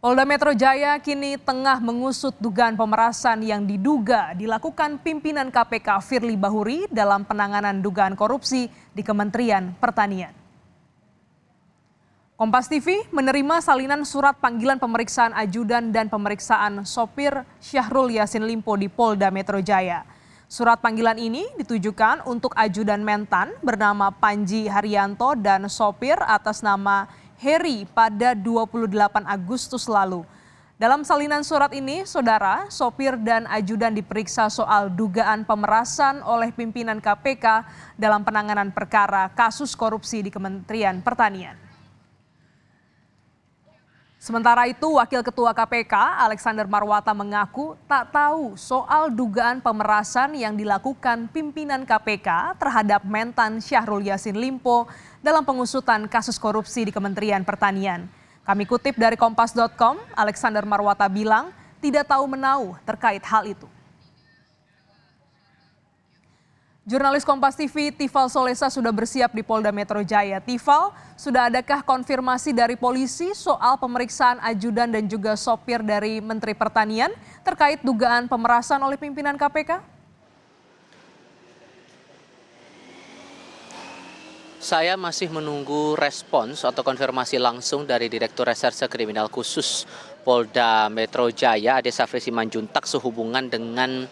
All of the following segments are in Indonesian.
Polda Metro Jaya kini tengah mengusut dugaan pemerasan yang diduga dilakukan pimpinan KPK Firly Bahuri dalam penanganan dugaan korupsi di Kementerian Pertanian. Kompas TV menerima salinan surat panggilan pemeriksaan ajudan dan pemeriksaan sopir Syahrul Yassin Limpo di Polda Metro Jaya. Surat panggilan ini ditujukan untuk ajudan Mentan bernama Panji Haryanto dan sopir atas nama Heri pada 28 Agustus lalu. Dalam salinan surat ini, saudara, sopir dan ajudan diperiksa soal dugaan pemerasan oleh pimpinan KPK dalam penanganan perkara kasus korupsi di Kementerian Pertanian. Sementara itu, Wakil Ketua KPK Alexander Marwata mengaku tak tahu soal dugaan pemerasan yang dilakukan pimpinan KPK terhadap Mentan Syahrul Yassin Limpo dalam pengusutan kasus korupsi di Kementerian Pertanian. Kami kutip dari Kompas.com, Alexander Marwata bilang tidak tahu menau terkait hal itu. Jurnalis Kompas TV Tifal Solesa sudah bersiap di Polda Metro Jaya. Tifal, sudah adakah konfirmasi dari polisi soal pemeriksaan ajudan dan juga sopir dari Menteri Pertanian terkait dugaan pemerasan oleh pimpinan KPK? Saya masih menunggu respons atau konfirmasi langsung dari Direktur Reserse Kriminal Khusus Polda Metro Jaya, Ade Safri Simanjuntak, sehubungan dengan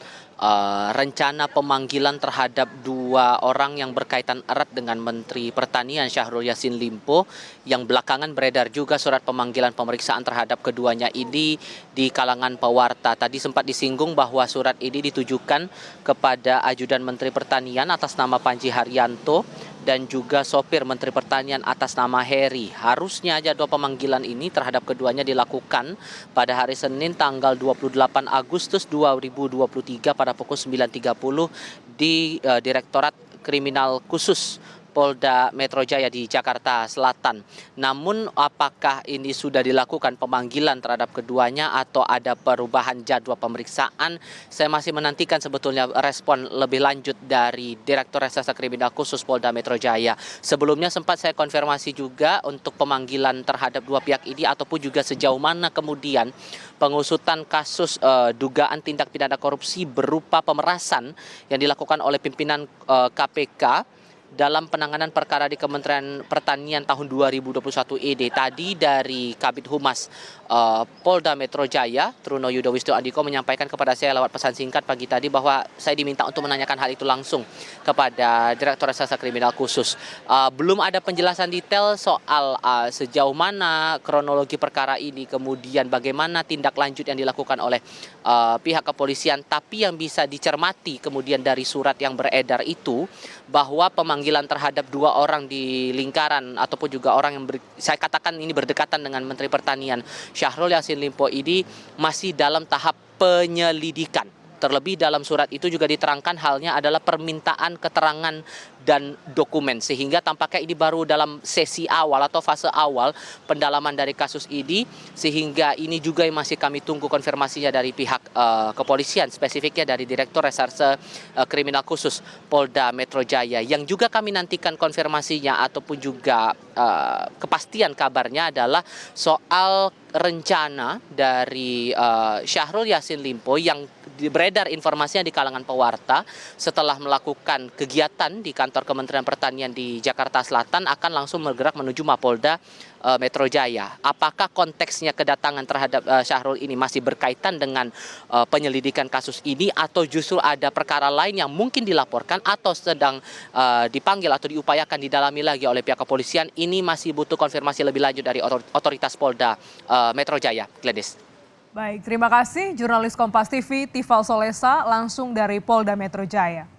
rencana pemanggilan terhadap dua orang yang berkaitan erat dengan Menteri Pertanian Syahrul Yassin Limpo, yang belakangan beredar juga surat pemanggilan pemeriksaan terhadap keduanya ini di kalangan pewarta. Tadi sempat disinggung bahwa surat ini ditujukan kepada ajudan Menteri Pertanian atas nama Panji Haryanto dan juga sopir Menteri Pertanian atas nama Heri. Harusnya jadwal pemanggilan ini terhadap keduanya dilakukan pada hari Senin tanggal 28 Agustus 2023 pada pukul 9.30 di Direktorat Kriminal Khusus Polda Metro Jaya di Jakarta Selatan. Namun apakah ini sudah dilakukan pemanggilan terhadap keduanya atau ada perubahan jadwal pemeriksaan? Saya masih menantikan sebetulnya respon lebih lanjut dari Direktur Reserse Kriminal Khusus Polda Metro Jaya. Sebelumnya sempat saya konfirmasi juga untuk pemanggilan terhadap dua pihak ini ataupun juga sejauh mana kemudian pengusutan kasus dugaan tindak pidana korupsi berupa pemerasan yang dilakukan oleh pimpinan KPK dalam penanganan perkara di Kementerian Pertanian tahun 2021 ini. Tadi dari Kabid Humas Polda Metro Jaya, Truno Yudo Wisnu Andiko, menyampaikan kepada saya lewat pesan singkat pagi tadi bahwa saya diminta untuk menanyakan hal itu langsung kepada Direktur Reserse Kriminal Khusus. Belum ada penjelasan detail soal sejauh mana kronologi perkara ini, kemudian bagaimana tindak lanjut yang dilakukan oleh pihak kepolisian. Tapi yang bisa dicermati kemudian dari surat yang beredar itu bahwa pemanggilan terhadap dua orang di lingkaran ataupun juga orang yang saya katakan ini berdekatan dengan Menteri Pertanian Syahrul Yassin Limpo ini masih dalam tahap penyelidikan. Terlebih dalam surat itu juga diterangkan halnya adalah permintaan keterangan dan dokumen, sehingga tampaknya ini baru dalam sesi awal atau fase awal pendalaman dari kasus ini, sehingga ini juga yang masih kami tunggu konfirmasinya dari pihak kepolisian, spesifiknya dari Direktur Reserse Kriminal Khusus Polda Metro Jaya, yang juga kami nantikan konfirmasinya ataupun juga kepastian kabarnya adalah soal rencana dari Syahrul Yassin Limpo yang beredar informasinya di kalangan pewarta setelah melakukan kegiatan di kantor Kementerian Pertanian di Jakarta Selatan akan langsung bergerak menuju Mapolda Metro Jaya. Apakah konteksnya kedatangan terhadap Syahrul ini masih berkaitan dengan penyelidikan kasus ini atau justru ada perkara lain yang mungkin dilaporkan atau sedang dipanggil atau diupayakan didalami lagi oleh pihak kepolisian? Ini masih butuh konfirmasi lebih lanjut dari otoritas Polda Metro Jaya. Gladys. Baik, terima kasih jurnalis Kompas TV Tifal Solesa langsung dari Polda Metro Jaya.